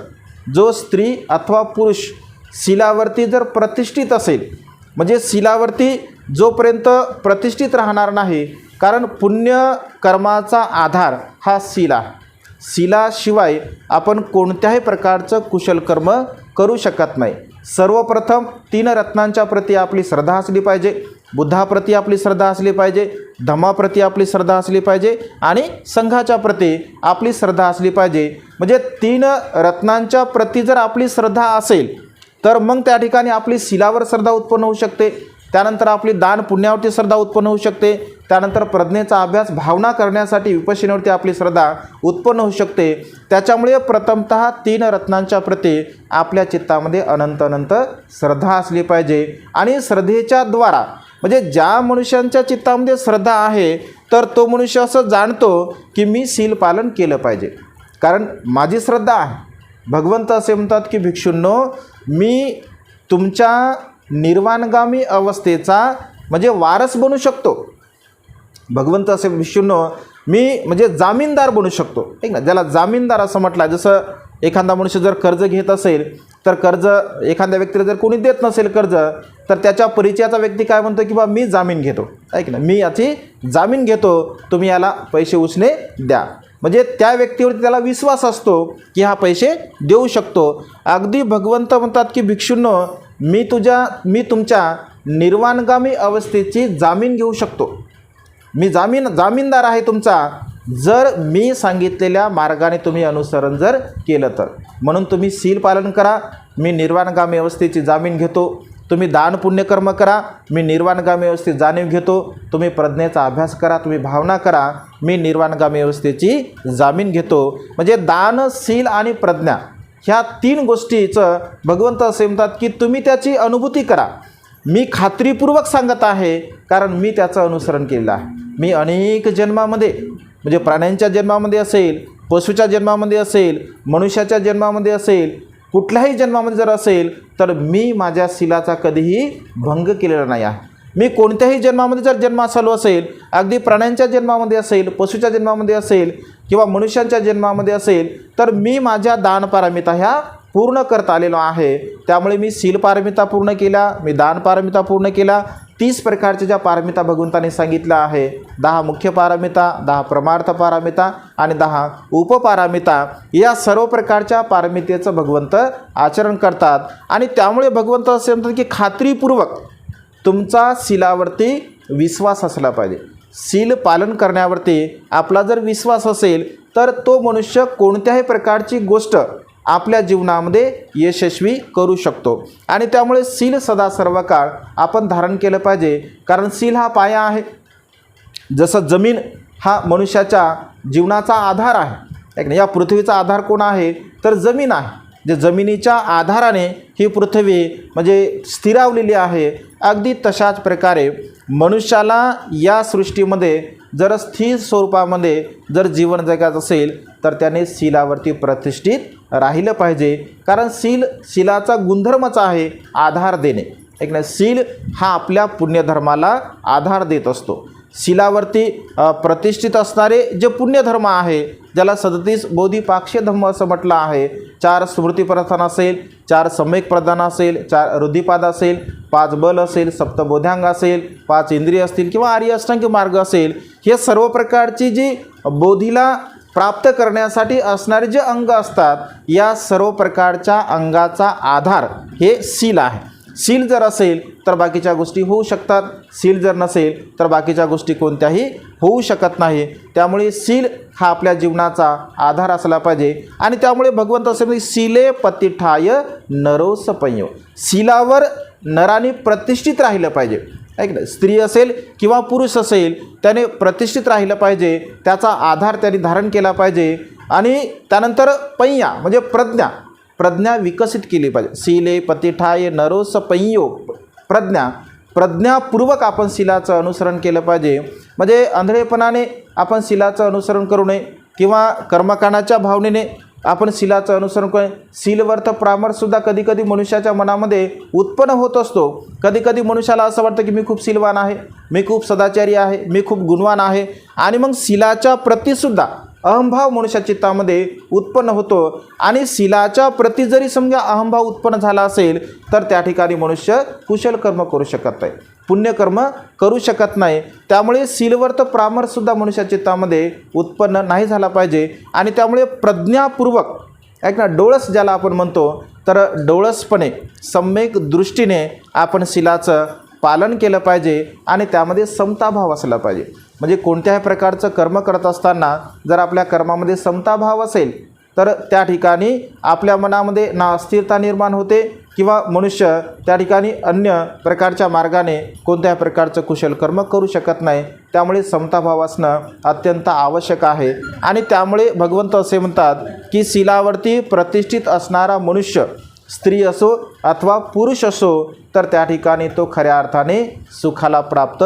जो स्त्री अथवा पुरुष शिलावरती जर प्रतिष्ठित असेल, म्हणजे शिलावरती जोपर्यंत प्रतिष्ठित राहणार नाही, कारण पुण्यकर्माचा आधार हा शील आहे. शीलाशिवाय आपण कोणत्याही प्रकारचं कुशल कर्म करू शकत नाही. सर्वप्रथम 3 रत्नांच्या प्रती आपली श्रद्धा असली पाहिजे. बुद्धाप्रती आपली श्रद्धा असली पाहिजे, धम्माप्रती आपली श्रद्धा असली पाहिजे आणि संघाच्या प्रती आपली श्रद्धा असली पाहिजे. म्हणजे 3 रत्नांच्या प्रती जर आपली श्रद्धा असेल तर मग त्या ठिकाणी आपली शीलावर श्रद्धा उत्पन्न होऊ शकते. त्यानंतर आपली दान पुण्यावरती श्रद्धा उत्पन्न होऊ शकते. त्यानंतर प्रज्ञेचा अभ्यास भावना करण्यासाठी विपश्यनेवरती आपली श्रद्धा उत्पन्न होऊ शकते. त्याच्यामुळे प्रथमतः 3 रत्नांच्या प्रती आपल्या चित्तामध्ये अनंत अनंत श्रद्धा असली पाहिजे. आणि श्रद्धेच्या द्वारा म्हणजे ज्या मनुष्यांच्या चित्तामध्ये श्रद्धा आहे तर तो मनुष्य असं जाणतो की मी शील पालन केलं पाहिजे, कारण माझी श्रद्धा आहे. भगवंत असे म्हणतात की भिक्षूंनो, मी तुमच्या निर्वाणगामी अवस्थेचा म्हणजे वारस बनू शकतो. भगवंत असे भिक्षूंनो, मी म्हणजे जामीनदार बनू शकतो, ठीक ना. ज्याला जामीनदार असं म्हटलं, जसं एखादा मनुष्य जर कर्ज घेत असेल तर कर्ज एखाद्या व्यक्तीला जर कोणी देत नसेल कर्ज, तर त्याच्या परिचयाचा व्यक्ती काय म्हणतो की बा मी जामीन घेतो, ऐक ना, मी याची जामीन घेतो, तुम्ही याला पैसे उसने द्या. म्हणजे त्या व्यक्तीवरती त्याला विश्वास असतो की हा पैसे देऊ शकतो. अगदी भगवंत म्हणतात की भिक्षूंनो, मी तुमच्या निर्वाणगामी अवस्थेची जामीन घेऊ शकतो. मी जामीनदार आहे तुमचा, जर मी सांगितलेल्या मार्गाने तुम्ही अनुसरण जर केलं तर. म्हणून तुम्ही शील पालन करा, मी निर्वाणगामी अवस्थेची जामीन घेतो. तुम्ही दान पुण्यकर्म करा, मी निर्वाणगामी अवस्थेत जाणीव घेतो. तुम्ही प्रज्ञेचा अभ्यास करा, तुम्ही भावना करा, मी निर्वाणगामी अवस्थेची जामीन घेतो. म्हणजे दान, शील आणि प्रज्ञा ह्या 3 गोष्टीचं भगवंत असे म्हणतात की तुम्ही त्याची अनुभूती करा. मी खात्रीपूर्वक सांगत आहे, कारण मी त्याचं अनुसरण केलेलं आहे. मी अनेक जन्मामध्ये म्हणजे प्राण्यांच्या जन्मामध्ये असेल, पशुच्या जन्मामध्ये असेल, मनुष्याच्या जन्मामध्ये असेल, कुठल्याही जन्मामध्ये जर असेल तर मी माझ्या शीलाचा कधीही भंग केलेला नाही आहे. मी कोणत्याही जन्मामध्ये जर जन्म झालो असेल, अगदी प्राण्यांच्या जन्मामध्ये असेल, पशुच्या जन्मामध्ये असेल किंवा मनुष्यांच्या जन्मामध्ये असेल, तर मी माझ्या दान पारमिता ह्या पूर्ण करता आलेलो आहे. त्यामुळे मी शील पारमिता पूर्ण केला, मी दान पारमिता पूर्ण केला. 30 प्रकारच्या ज्या पारमिता भगवंताने सांगितल्या आहे, 10 मुख्य पारमिता, 10 परमार्थ पारमिता आणि 10 उपपारमिता, या सर्व प्रकारच्या पारमितेचं भगवंत आचरण करतात. आणि त्यामुळे भगवंत असे म्हणतात की खात्रीपूर्वक तुमचा शीलावरती विश्वास असला पाहिजे. शील पालन करण्यावरती आपला जर विश्वास असेल तर तो मनुष्य कोणत्याही प्रकारची गोष्ट आपल्या जीवनामध्ये यशस्वी करू शकतो. आणि त्यामुळे शील सदा सर्व काळ आपण धारण केलं पाहिजे, कारण शील हा पाया आहे. जसं जमीन हा मनुष्याच्या जीवनाचा आधार आहे, या पृथ्वीचा आधार कोण आहे तर जमीन आहे. जे जमिनीच्या आधाराने ही पृथ्वी म्हणजे स्थिरावलेली आहे. अगदी तशाच प्रकारे मनुष्याला या सृष्टीमध्ये जर स्थिर स्वरूपामध्ये जर जीवन जगायचं असेल तर त्याने शीलावरती प्रतिष्ठित राहिलं पाहिजे, कारण शीलाचा गुणधर्मच आहे आधार देणे. एक ना, शील हा आपल्या पुण्यधर्माला आधार देत असतो. शीलावरती प्रतिष्ठित असणारे जे पुण्यधर्म आहे, ज्याला 37 बोधिपाक्षीय धम्म असं म्हटलं आहे. 4 स्मृतिप्रधान असेल, 4 सम्यक प्रधान असेल, 4 हृदयपाद असेल, 5 बल असेल, सप्तबोधांग असेल, 5 इंद्रिय असतील किंवा आर्य अष्टांगी मार्ग असेल, हे सर्व प्रकारची जी बोधीला प्राप्त करण्यासाठी असणारे जे अंग असतात, या सर्व प्रकारच्या अंगाचा आधार हे शील आहे. शील जर असेल तर बाकीच्या गोष्टी होऊ शकतात, शील जर नसेल तर बाकीच्या गोष्टी कोणत्याही होऊ शकत नाही. त्यामुळे शील हा आपल्या जीवनाचा आधार असला पाहिजे. आणि त्यामुळे भगवंत असे म्हणजे शीले पतिठाय नरोसपयो, शीलावर नराने प्रतिष्ठित राहिलं पाहिजे. ऐक ना, स्त्री असेल किंवा पुरुष असेल त्याने प्रतिष्ठित राहिलं पाहिजे, त्याचा आधार त्याने धारण केला पाहिजे. आणि त्यानंतर पय्या म्हणजे प्रज्ञा विकसित केली पाहिजे. शीले पतिठाय नरोसपयो, प्रज्ञापूर्वक आपण शीलाचं अनुसरण केलं पाहिजे. म्हणजे आंधळेपणाने आपण शीलाचं अनुसरण करू नये किंवा कर्मकांडाच्या भावनेने आपण शीलाचं अनुसरण करू नये. शीलवर्थ परामर्शसुद्धा कधीकधी मनुष्याच्या मनामध्ये उत्पन्न होत असतो. कधीकधी मनुष्याला असं वाटतं की मी खूप शीलवान आहे, मी खूप सदाचारी आहे, मी खूप गुणवान आहे, आणि मग शीलाच्या प्रतीसुद्धा अहंभाव मनुष्या चित्तामध्ये उत्पन्न होतो. आणि शीलाच्या प्रती जरी समजा अहंभाव उत्पन्न झाला असेल तर त्या ठिकाणी मनुष्य कुशल कर्म करू शकत नाही, पुण्यकर्म करू शकत नाही. त्यामुळे शीलवर्थ परामर्शसुद्धा मनुष्या चित्तामध्ये उत्पन्न नाही झाला पाहिजे. आणि त्यामुळे प्रज्ञापूर्वक ऐक ना, डोळस ज्याला आपण म्हणतो, तर डोळसपणे सम्यक दृष्टीने आपण शीलाचं पालन केलं पाहिजे. आणि त्यामध्ये समताभाव असला पाहिजे. म्हणजे कोणत्याही प्रकारचं कर्म करत असताना जर आपल्या कर्मामध्ये समताभाव असेल तर त्या ठिकाणी आपल्या मनामध्ये ना अस्थिरता निर्माण होते किंवा मनुष्य त्या ठिकाणी अन्य प्रकारच्या मार्गाने कोणत्याही प्रकारचं कुशल कर्म करू शकत नाही. त्यामुळे समताभाव असणं अत्यंत आवश्यक आहे. आणि त्यामुळे भगवंत असे म्हणतात की शीलावरती प्रतिष्ठित असणारा मनुष्य, स्त्री असो अथवा पुरुष असो, तर त्या ठिकाणी तो खऱ्या अर्थाने सुखाला प्राप्त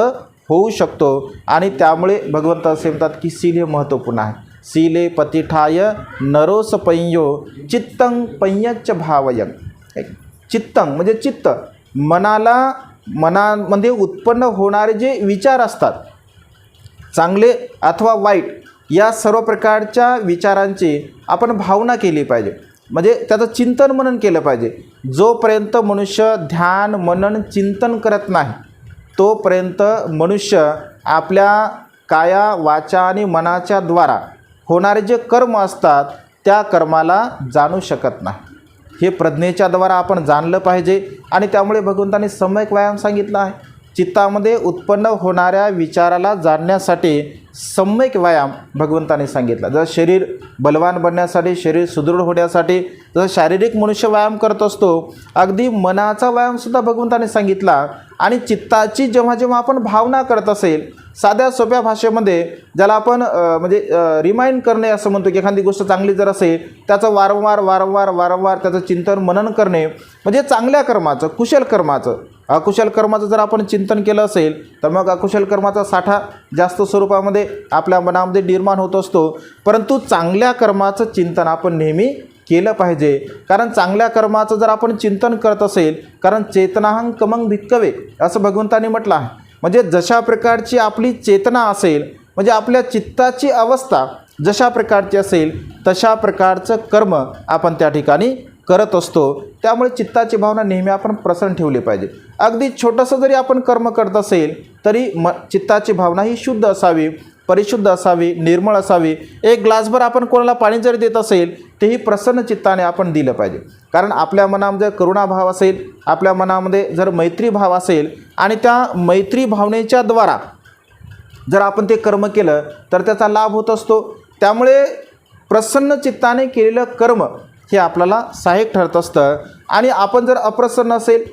होऊ शकतो. आणि त्यामुळे भगवंत असे म्हणतात की शील हे महत्त्वपूर्ण आहे. शीले पतिठाय नरोसपयो चित्तं पय्यच्च भावयं. चित्तं म्हणजे चित्त, मनामध्ये उत्पन्न होणारे जे विचार असतात, चांगले अथवा वाईट, या सर्व प्रकारच्या विचारांची आपण भावना केली पाहिजे. म्हणजे त्याचं चिंतन मनन केलं पाहिजे. जोपर्यंत मनुष्य ध्यान मनन चिंतन करत नाही तोपर्यंत मनुष्य आपल्या काया वाचा आणि मनाच्या द्वारा होणारे जे कर्म असतात त्या कर्माला जाणू शकत नाही. हे प्रज्ञेच्या द्वारा आपण जाणलं पाहिजे. आणि त्यामुळे भगवंतांनी सम्यक व्यायाम सांगितला आहे. चित्तामध्ये उत्पन्न होणाऱ्या विचाराला जाणण्यासाठी सम्यक व्यायाम भगवंतांनी सांगितला. जर शरीर बलवान बनण्यासाठी, शरीर सुदृढ होण्यासाठी जसं शारीरिक मनुष्य व्यायाम करत असतो, अगदी मनाचा व्यायामसुद्धा भगवंतांनी सांगितला. आणि चित्ताची जेव्हा जेव्हा आपण भावना करत असेल, साध्या सोप्या भाषेमध्ये ज्याला आपण म्हणजे रिमाइंड करणे असं म्हणतो, की एखादी गोष्ट चांगली जर असेल त्याचं वारंवार त्याचं चिंतन मनन करणे, म्हणजे चांगल्या कर्माचं, कुशल कर्माचं. अकुशल कर्माचं जर आपण चिंतन केलं असेल तर मग अकुशल कर्माचा साठा जास्त स्वरूपामध्ये आपल्या मनामध्ये निर्माण होत असतो. परंतु चांगल्या कर्माचं चिंतन आपण नेहमी केलं पाहिजे. कारण चांगल्या कर्माचं जर आपण चिंतन करत असेल, कारण चेतनाहं कमंग भिक्कवे असं भगवंतांनी म्हटलं आहे. म्हणजे जशा प्रकारची आपली चेतना असेल, म्हणजे आपल्या चित्ताची अवस्था जशा प्रकारची असेल तशा प्रकारचं कर्म आपण त्या ठिकाणी करत असतो. त्यामुळे चित्ताची भावना नेहमी आपण प्रसन्न ठेवली पाहिजे. अगदी छोटंसं जरी आपण कर्म करत असेल तरी चित्ताची भावना ही शुद्ध असावी, परिशुद्ध असावी, निर्मळ असावी. एक ग्लासभर आपण कोणाला पाणी जरी देत असेल तेही प्रसन्न चित्ताने आपण दिलं पाहिजे. कारण आपल्या मनामध्ये करुणाभाव असेल, आपल्या मनामध्ये जर मैत्री भाव असेल आणि त्या मैत्री भावनेच्या द्वारा जर आपण ते कर्म केलं तर त्याचा लाभ होत असतो. त्यामुळे प्रसन्न चित्ताने केलेलं कर्म हे आपल्याला सहाय्यक ठरत असतं. आणि आपण जर अप्रसन्न असेल,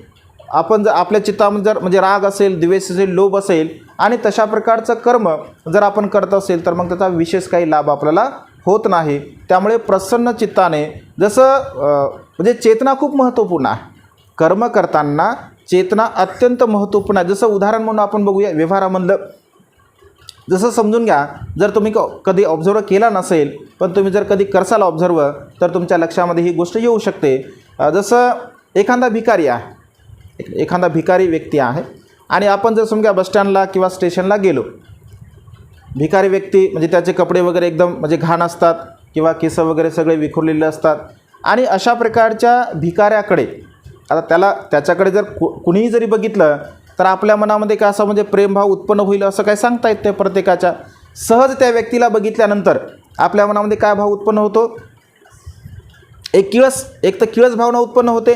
आपण जर आपल्या चित्तामध्ये जर म्हणजे राग असेल, द्वेष असेल, लोभ असेल आणि तशा प्रकारचं कर्म जर आपण करत असेल तर मग त्याचा विशेष काही लाभ आपल्याला होत नाही. त्यामुळे प्रसन्न चित्ताने जसं म्हणजे चेतना खूप महत्त्वपूर्ण आहे. कर्म करताना चेतना अत्यंत महत्त्वपूर्ण आहे. जसं उदाहरण म्हणून आपण बघूया व्यवहारामधलं. जसं समजून घ्या, जर तुम्ही कधी ऑब्झर्व केला नसेल पण तुम्ही जर कधी करसाल ऑब्झर्व तर तुमच्या लक्षामध्ये ही गोष्ट येऊ शकते. जसं एखादा भिकारी आहे, एखादा भिकारी व्यक्ती आहे आणि आपण जर समजा बसस्टँडला किंवा स्टेशनला गेलो भिकारी व्यक्ती म्हणजे त्याचे कपडे वगैरे एकदम म्हणजे घाण असतात किंवा केस वगैरे सगळे विखुरलेले असतात आणि अशा प्रकारच्या भिकाऱ्याकडे आता त्याच्याकडे जर कुणीही जरी बघितलं तर आपल्या मनामध्ये काय असं म्हणजे प्रेमभाव उत्पन्न होईल असं काय सांगता येत नाही प्रत्येकाच्या. सहज त्या व्यक्तीला बघितल्यानंतर आपल्या मनामध्ये काय भाव उत्पन्न होतो, एक तर किळस भावना उत्पन्न होते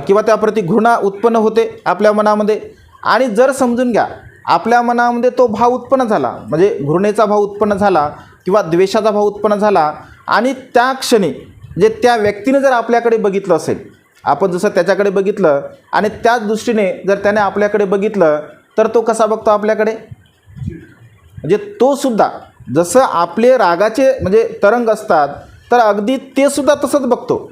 किंवा त्याप्रती घृणा उत्पन्न होते आपल्या मनामध्ये. आणि जर समजून घ्या आपल्या मनामध्ये तो भाव उत्पन्न झाला म्हणजे घृणेचा भाव उत्पन्न झाला किंवा द्वेषाचा भाव उत्पन्न झाला आणि त्या क्षणी म्हणजे त्या व्यक्तीने जर आपल्याकडे बघितलं असेल, आपण जसं त्याच्याकडे बघितलं आणि त्याच दृष्टीने जर त्याने आपल्याकडे बघितलं तर तो कसा बघतो आपल्याकडे, म्हणजे तो सुद्धा जसं आपले रागाचे म्हणजे तरंग असतात तर अगदी ते सुद्धा तसंच बघतो,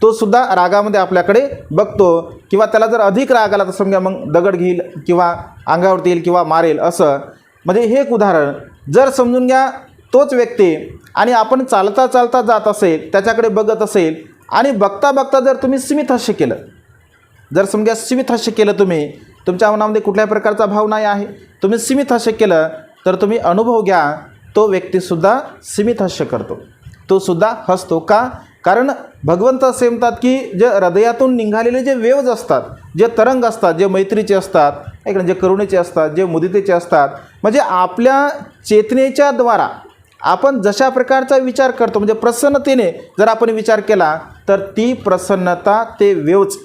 तो सुद्धा रागामध्ये आपल्याकडे बघतो किंवा त्याला जर अधिक राग आला तर समजा मग दगड घेईल किंवा अंगावरती येईल किंवा मारेल असं. म्हणजे हे एक उदाहरण. जर समजून घ्या तोच व्यक्ती आणि आपण चालता चालता जात असेल त्याच्याकडे बघत असेल आणि बघता बघता जर तुम्ही स्मित हास्य केलं, जर समजा स्मित हास्य केलं, तुम्ही तुमच्या मनामध्ये कुठल्याही प्रकारचा भाव नाही आहे, तुम्ही स्मित हास्य केलं तर तुम्ही अनुभव घ्या तो व्यक्तीसुद्धा स्मित हास्य करतो, तो सुद्धा हसतो. का? कारण भगवंत असे म्हणतात की जे हृदयातून निघालेले जे वेव्ज असतात, जे तरंग असतात, जे मैत्रीचे असतात जे करुणेचे असतात, जे मुदितेचे असतात, म्हणजे आपल्या चेतनेच्या द्वारा आपण जशा प्रकारचा विचार करतो म्हणजे प्रसन्नतेने जर आपण विचार केला तर ती प्रसन्नता ते वेव्ज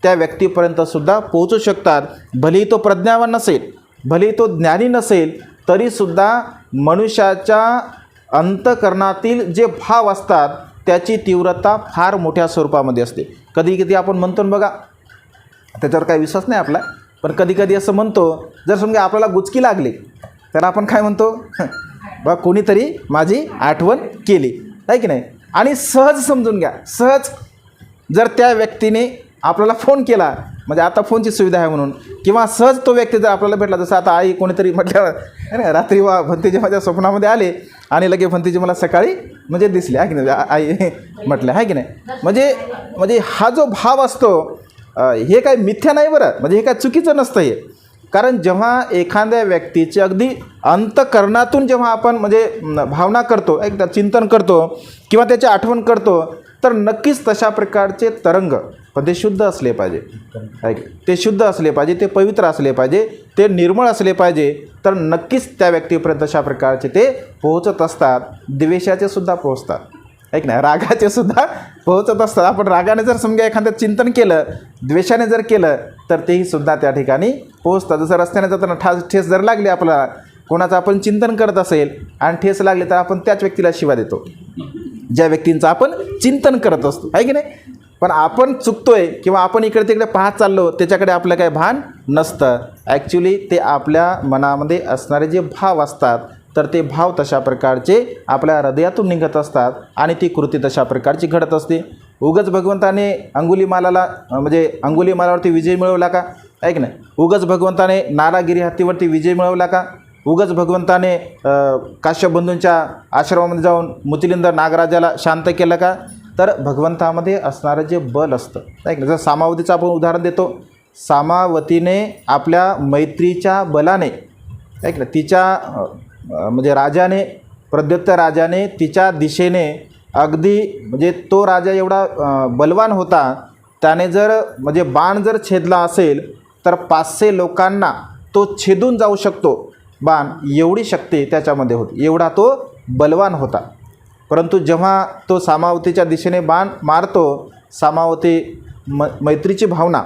त्या व्यक्तीपर्यंतसुद्धा पोहोचू शकतात. भलेही तो प्रज्ञावान नसेल, भलेही तो ज्ञानी नसेल, तरीसुद्धा मनुष्याच्या अंतःकरणातील जे भाव असतात त्याची तीव्रता फार मोठ्या स्वरूपामध्ये असते. कधी कधी आपण म्हणतो बघा, त्याच्यावर काही विश्वास नाही आपला, पण कधी कधी असं म्हणतो, जर समजा आपल्याला गुचकी लागली तर आपण काय म्हणतो, बा कोणीतरी माझी आठवण केली, आहे की नाही. आणि सहज समजून घ्या, सहज जर त्या व्यक्तीने आपल्याला फोन केला म्हणजे आता फोनची सुविधा आहे म्हणून, किंवा सहज तो व्यक्ती जर आपल्याला भेटला, जसं आता आई कोणीतरी म्हटल्यावर रात्री भंतीजी माझ्या स्वप्नामध्ये आले आणि लगे भंतीजी मला सकाळी म्हणजे दिसले, आहे की नाही, आई म्हटलं, आहे की नाही. म्हणजे हा जो भाव असतो हे काय मिथ्या नाही बरं, म्हणजे हे काय चुकीचं नसतं हे. कारण जेव्हा एखाद्या व्यक्तीचे अगदी अंतःकरणातून जेव्हा आपण म्हणजे भावना करतो, एक चिंतन करतो किंवा त्याची आठवण करतो तर नक्कीच तशा प्रकारचे तरंग, पण ते शुद्ध असले पाहिजे, ते शुद्ध असले पाहिजे, ते पवित्र असले पाहिजे, ते निर्मळ असले पाहिजे, तर नक्कीच त्या व्यक्तीपर्यंत अशा प्रकारचे ते पोहोचत असतात. द्वेषाचे सुद्धा पोहोचतात, ऐक ना, रागाचे सुद्धा पोहोचत असतात. आपण रागाने जर समजा एखादं चिंतन केलं, द्वेषाने जर केलं तर तेही सुद्धा त्या ठिकाणी पोहोचतात. जसं रस्त्याने जाताना ठेस जर लागली, आपल्याला कोणाचं आपण चिंतन करत असेल आणि ठेस लागली तर आपण त्याच व्यक्तीला शिवा देतो ज्या व्यक्तींचं आपण चिंतन करत असतो, आहे की नाही. पण आपण चुकतोय किंवा आपण इकडे तिकडे पाहत चाललो, त्याच्याकडे आपलं काही भान नसतं. ॲक्च्युली ते आपल्या मनामध्ये असणारे जे भाव असतात तर ते भाव तशा प्रकारचे आपल्या हृदयातून निघत असतात आणि ती कृती तशा प्रकारची घडत असते. उगाच भगवंताने अंगुलीमालाला म्हणजे अंगुलीमालावरती विजय मिळवला का, ऐक नाही. उगाच भगवंताने नारागिरी हत्तीवरती विजय मिळवला का. उगाच भगवंताने काश्यपबंधूंच्या आश्रमामध्ये जाऊन मुतिलिंद नागराजाला शांत केलं का. तर भगवंतामध्ये असणारं जे बल असतं, ऐक ना. जर सामावतीचं आपण उदाहरण देतो, सामावतीने आपल्या मैत्रीच्या बलाने, ऐक ना, तिच्या म्हणजे राजाने, प्रद्युत राजाने तिच्या दिशेने अगदी म्हणजे तो राजा एवढा बलवान होता, त्याने जर म्हणजे बाण जर छेदला असेल तर 500 लोकांना तो छेदून जाऊ शकतो बाण, एवढी शक्ती त्याच्यामध्ये होती, एवढा तो बलवान होता. परंतु जेव्हा तो सामावतीच्या दिशेने बाण मारतो, सामावती मैत्रीची भावना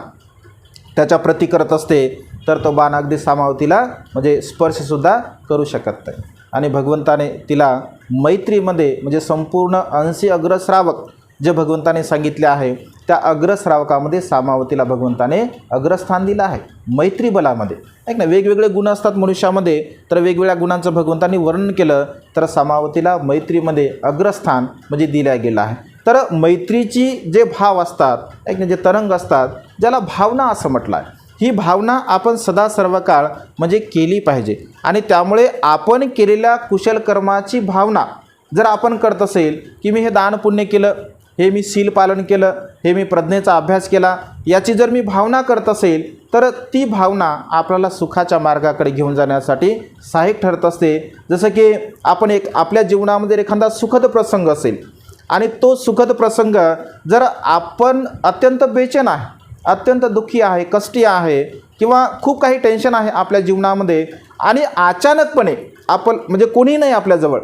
त्याच्या प्रती करत असते, तर तो बाण अगदी सामावतीला म्हणजे स्पर्शसुद्धा करू शकत नाही. आणि भगवंताने तिला मैत्रीमध्ये म्हणजे संपूर्ण अंशी अग्रश्रावक जे भगवंताने सांगितले आहे त्या अग्रश्रावकामध्ये सामावतीला भगवंताने अग्रस्थान दिलं आहे मैत्री बलामध्ये. ऐक ना, वेगवेगळे गुण असतात मनुष्यामध्ये, तर वेगवेगळ्या गुणांचं भगवंतांनी वर्णन केलं तर सामावतीला मैत्रीमध्ये अग्रस्थान म्हणजे दिलं गेलं आहे. तर मैत्रीची जे भाव असतात, ऐक ना, जे तरंग असतात, ज्याला भावना असं म्हटलं आहे, ही भावना आपण सदा सर्व काळ म्हणजे केली पाहिजे. आणि त्यामुळे आपण केलेल्या कुशल कर्माची भावना जर आपण करत असेल की मी हे दान पुण्य केलं, हे मी शील पालन केलं, हे मी प्रज्ञेचा अभ्यास केला, याची जर मी भावना करत असेल तर ती भावना आपल्याला सुखाच्या मार्गाकडे घेऊन जाण्यासाठी सहाय्यक ठरत असते. जसं की आपण आपल्या जीवनामध्ये एखादा सुखद प्रसंग असेल आणि तो सुखद प्रसंग जर आपण अत्यंत बेचैन आहे, अत्यंत दुःखी आहे, कष्टी आहे किंवा खूप काही टेन्शन आहे आपल्या जीवनामध्ये आणि अचानकपणे आपण म्हणजे कोणी नाही आपल्याजवळ,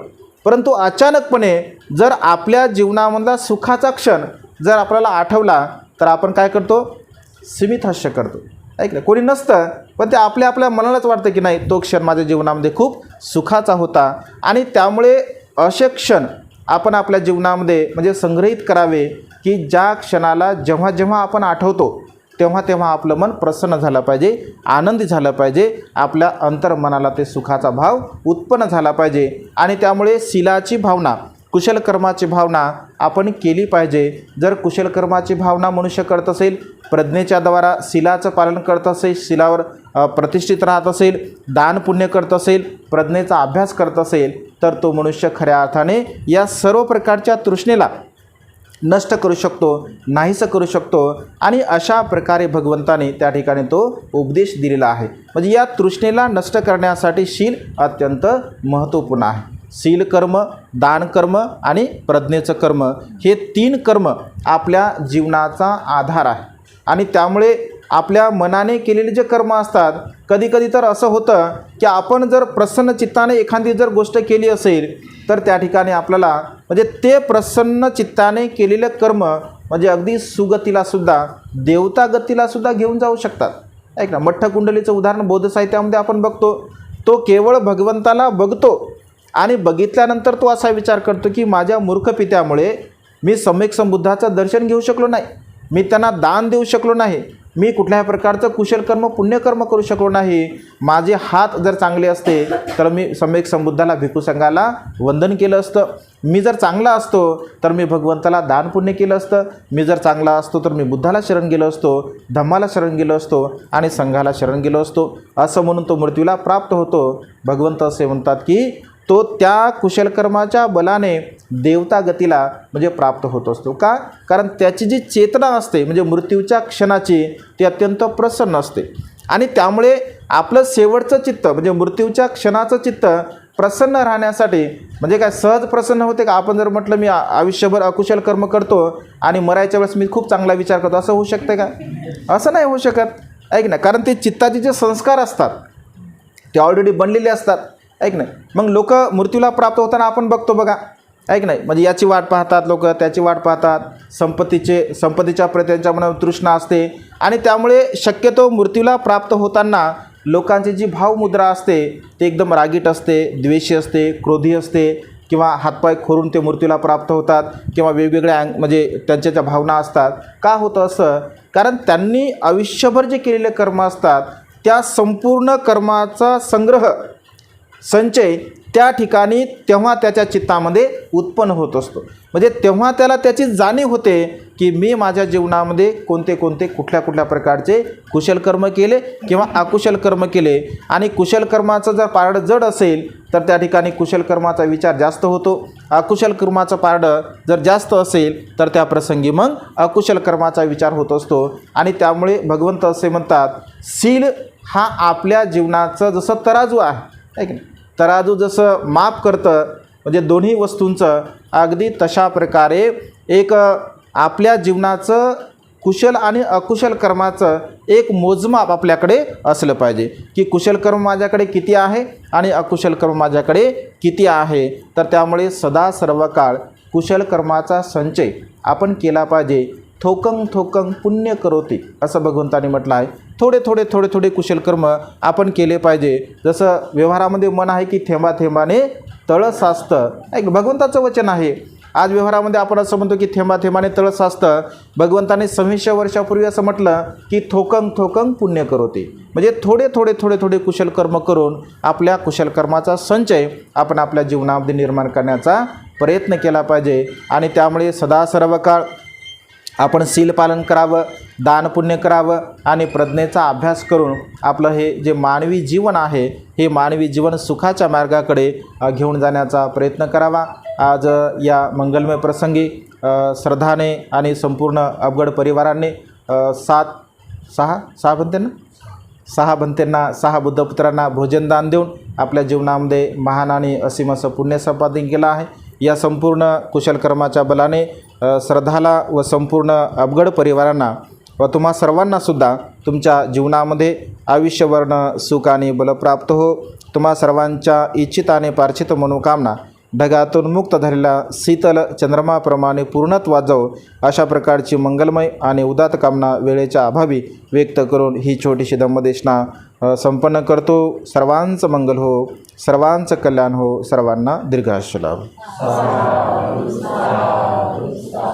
परंतु अचानकपणे जर आपल्या जीवनामधला सुखाचा क्षण जर आपल्याला आठवला तर आपण काय करतो? सीमित हास्य करतो. ऐकलं, कोणी नसतं पण ते आपल्या मनालाच वाटतं की नाही, तो क्षण माझ्या जीवनामध्ये खूप सुखाचा होता. आणि त्यामुळे असे क्षण आपण आपल्या जीवनामध्ये म्हणजे संग्रहित करावे की ज्या क्षणाला जेव्हा जेव्हा आपण आठवतो तेव्हा तेव्हा आपलं मन प्रसन्न झालं पाहिजे, आनंदी झालं पाहिजे, आपल्या अंतर्मनाला ते सुखाचा भाव उत्पन्न झाला पाहिजे. आणि त्यामुळे शीलाची भावना, कुशलकर्माची भावना आपण केली पाहिजे. जर कुशलकर्माची भावना मनुष्य करत असेल, प्रज्ञेच्या द्वारा शीलाचं पालन करत असेल, शीलावर प्रतिष्ठित राहत असेल, दान पुण्य करत असेल, प्रज्ञेचा अभ्यास करत असेल तर तो मनुष्य खऱ्या अर्थाने या सर्व प्रकारच्या तृष्णेला नष्ट करू शकतो, नाहीसं करू शकतो. आणि अशा प्रकारे भगवंताने त्या ठिकाणी तो उपदेश दिलेला आहे. म्हणजे या तृष्णेला नष्ट करण्यासाठी शील अत्यंत महत्त्वपूर्ण आहे. शील कर्म, दान कर्म आणि प्रज्ञेचं कर्म हे 3 कर्म आपल्या जीवनाचा आधार आहे. आणि त्यामुळे आपल्या मनाने केलेले जे कर्म असतात, कधीकधी तर असं होतं की आपण जर प्रसन्न चित्ताने एखादी जर गोष्ट केली असेल तर त्या ठिकाणी आपल्याला म्हणजे ते प्रसन्न चित्ताने केलेलं कर्म म्हणजे अगदी सुगतीलासुद्धा, देवतागतीलासुद्धा घेऊन जाऊ शकतात. ऐक ना, मठ्ठ कुंडलीचं उदाहरण बौद्ध साहित्यामध्ये आपण बघतो. तो केवळ भगवंताला बघतो आणि बघितल्यानंतर तो असा विचार करतो की माझ्या मूर्ख पित्यामुळे मी सम्यक संबुद्धाचं दर्शन घेऊ शकलो नाही, मी त्यांना दान देऊ शकलो नाही, मी कुठल्याही प्रकारचं कुशलकर्म पुण्यकर्म करू शकलो नाही. माझे हात जर चांगले असते तर मी सम्यक संबुद्धाला भिक्खू संघाला वंदन केलं असतं, मी जर चांगला असतो तर मी भगवंताला दान पुण्य केलं असतं, मी जर चांगला असतो तर मी बुद्धाला शरण गेलो असतो, धम्माला शरण गेलो असतो आणि संघाला शरण गेलो असतो, असं म्हणून तो मृत्यूला प्राप्त होतो. भगवंत असे म्हणतात की तो त्या कुशलकर्माच्या बलाने देवतागतीला म्हणजे प्राप्त होत असतो. का? कारण त्याची जी चेतना असते म्हणजे मृत्यूच्या क्षणाची ती अत्यंत प्रसन्न असते. आणि त्यामुळे आपलं शेवटचं चित्त म्हणजे मृत्यूच्या क्षणाचं चित्त प्रसन्न राहण्यासाठी म्हणजे काय सहज प्रसन्न होते का? आपण जर म्हटलं मी आयुष्यभर अकुशल कर्म करतो आणि मरायच्या वेळेस मी खूप चांगला विचार करतो, असं होऊ शकते का? असं नाही होऊ शकत. ऐक ना, कारण ते चित्ताचे जे संस्कार असतात ते ऑलरेडी बनलेले असतात. ऐक नाही, मग लोक मृत्यूला प्राप्त होताना आपण बघतो बघा, ऐक नाही, म्हणजे याची वाट पाहतात लोक, त्याची वाट पाहतात, संपत्तीच्या प्रति त्यांच्या मनात तृष्णा असते. आणि त्यामुळे शक्यतो मृत्यूला प्राप्त होताना लोकांची जी भावमुद्रा असते ती एकदम रागीट असते, द्वेषी असते, क्रोधी असते किंवा हातपाय खोरून ते मृत्यूला प्राप्त होतात किंवा वेगवेगळ्या म्हणजे त्यांच्या त्या भावना असतात. का होतं असं? कारण त्यांनी आयुष्यभर जे केलेले कर्म असतात त्या संपूर्ण कर्माचा संचय त्या ठिकाणी तेव्हा त्याच्या चित्तामध्ये उत्पन्न होत असतो. म्हणजे तेव्हा त्याला त्याची जाणीव होते की मी माझ्या जीवनामध्ये कोणते कुठल्या प्रकारचे कुशल कर्म केले किंवा अकुशल कर्म केले. आणि कुशल कर्माचं जर पारडं जड असेल तर त्या ठिकाणी कुशल कर्माचा विचार जास्त होतो, अकुशल कर्माचं पारडं जर जास्त असेल तर त्या प्रसंगी मग अकुशल कर्माचा विचार होत असतो. आणि त्यामुळे भगवंत असे म्हणतात शील हा आपल्या जीवनाचं जसं तराजू आहे, आहे की नाही, तराजू जसं माप करतं म्हणजे दोन्ही वस्तूंचं, अगदी तशा प्रकारे एक आपल्या जीवनाचं कुशल आणि अकुशल कर्माचं एक मोजमाप आपल्याकडे असलं पाहिजे की कुशल कर्म माझ्याकडे किती आहे आणि अकुशल कर्म माझ्याकडे किती आहे. तर त्यामुळे सदा सर्व काळ कुशल कर्माचा संचय आपण केला पाहिजे. थोकं पुण्य करोती असं भगवंताने म्हटलं आहे. थोडे कुशल कर्म आपण केले पाहिजे. जसं व्यवहारामध्ये मन आहे की थेंबा थेंबाने तळ साचतं, ऐक भगवंताचं वचन आहे. आज व्यवहारामध्ये आपण असं म्हणतो की थेंबा थेंबाने तळ साचतं. भगवंताने 2600 वर्षापूर्वी असं म्हटलं की थोकं पुण्य करोती, म्हणजे थोडे कुशल कर्म करून आपल्या कुशल कर्माचा संचय आपण आपल्या जीवनामध्ये निर्माण करण्याचा प्रयत्न केला पाहिजे. आणि त्यामुळे सदा सर्व काळ आपण शील पालन करावं, दान पुण्य करावं आणि प्रज्ञेचा अभ्यास करून आपलं हे जे मानवी जीवन आहे हे मानवी जीवन सुखाच्या मार्गाकडे घेऊन जाण्याचा प्रयत्न करावा. आज या मंगलमय प्रसंगी श्रद्धाने आणि संपूर्ण अवघड परिवाराने 6 बनतेंना 6 बुद्धपुत्रांना भोजनदान देऊन आपल्या जीवनामध्ये महान आणि असीम असं पुण्य संपादन केलं आहे. या संपूर्ण कुशलकर्माच्या बलाने श्रद्धाला व संपूर्ण अवघड परिवारांना व तुम्हा सर्वांनासुद्धा तुमच्या जीवनामध्ये आयुष्यभर सुख आणि बल प्राप्त हो. तुम्हा सर्वांच्या इच्छित आणि पार्थित मनोकामना ढगातून मुक्त झालेल्या शीतल चंद्रमाप्रमाणे पूर्णत्वात जाओ अशा प्रकारची मंगलमय आणि उदात्त कामना वेळेच्या अभावी व्यक्त करून ही छोटीशी धम्मदेशना संपन्न करतो. सर्वांचं मंगल हो, सर्वांचं कल्याण हो, सर्वांना दीर्घायुष्य लाभो.